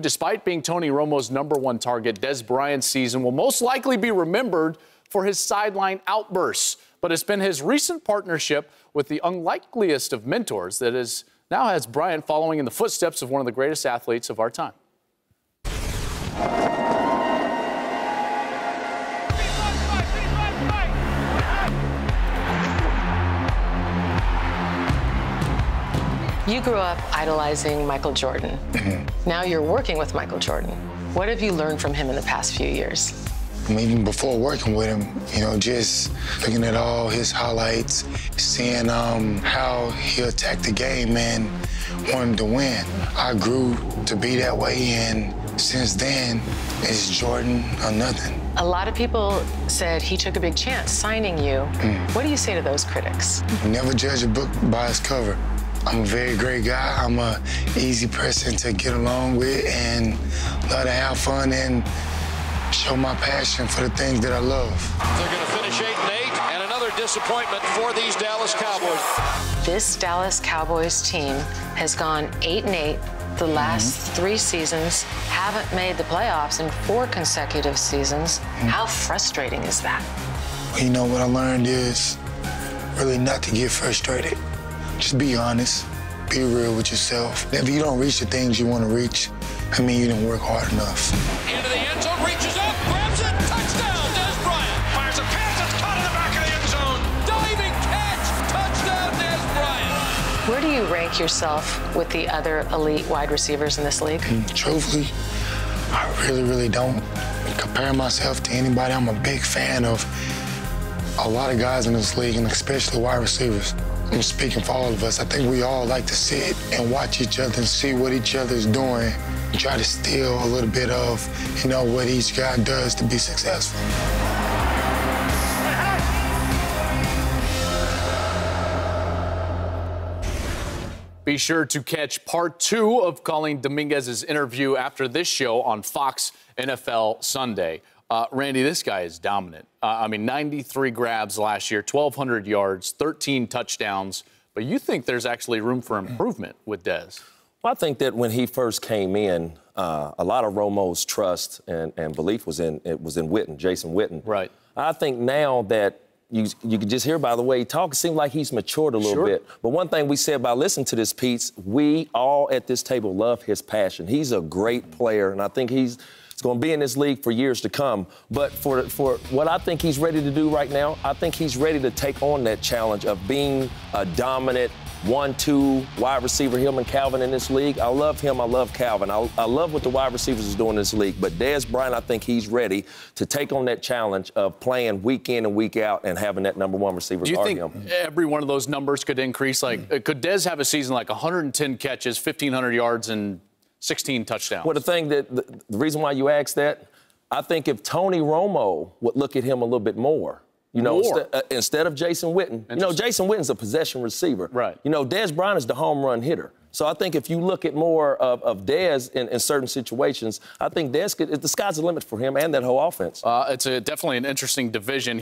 Despite being Tony Romo's #1 target, Dez Bryant's season will most likely be remembered for his sideline outbursts. But it's been his recent partnership with the unlikeliest of mentors that now has Bryant following in the footsteps of one of the greatest athletes of our time. You grew up idolizing Michael Jordan. Now you're working with Michael Jordan. What have you learned from him in the past few years? Even before working with him, just looking at all his highlights, seeing how he attacked the game and wanted to win. I grew to be that way, and since then, it's Jordan or nothing. A lot of people said he took a big chance signing you. What do you say to those critics? Never judge a book by its cover. I'm a very great guy. I'm an easy person to get along with and love to have fun and show my passion for the things that I love. They're going to finish 8-8, and another disappointment for these Dallas Cowboys. This Dallas Cowboys team has gone 8-8 the last 3 seasons, haven't made the playoffs in 4 consecutive seasons. How frustrating is that? Well, what I learned is really not to get frustrated. Just be honest, be real with yourself. If you don't reach the things you want to reach, you didn't work hard enough. Into the end zone, reaches up, grabs it, touchdown, Dez Bryant. Fires a pass, it's caught in the back of the end zone. Diving catch, touchdown, Dez Bryant. Where do you rank yourself with the other elite wide receivers in this league? Truthfully, I really don't compare myself to anybody. I'm a big fan of a lot of guys in this league, and especially wide receivers. I'm speaking for all of us. I think we all like to sit and watch each other and see what each other is doing and try to steal a little bit of, what each guy does to be successful. Be sure to catch part 2 of Colleen Dominguez's interview after this show on Fox NFL Sunday. Randy, this guy is dominant. 93 grabs last year, 1,200 yards, 13 touchdowns. But you think there's actually room for improvement with Dez? Well, I think that when he first came in, a lot of Romo's trust and belief was in Witten, Jason Witten. Right. I think now that you can just hear by the way he talks, it seems like he's matured a little bit. But one thing we said by listening to this piece, we all at this table love his passion. He's a great player, and I think he's going to be in this league for years to come. But for what I think he's ready to do right now, I think he's ready to take on that challenge of being a dominant 1-2 wide receiver, him and Calvin in this league. I love him. I love Calvin. I love what the wide receivers is doing in this league. But Dez Bryant, I think he's ready to take on that challenge of playing week in and week out and having that #1 receiver guard him. Do you think every one of those numbers could increase? Like, could Dez have a season like 110 catches, 1,500 yards, and 16 touchdowns? Well, the reason why you asked that, I think if Tony Romo would look at him a little bit more, instead of Jason Witten. Jason Witten's a possession receiver. Right. Dez Bryant is the home run hitter. So I think if you look at more of Dez in certain situations, I think the sky's the limit for him and that whole offense. It's definitely an interesting division.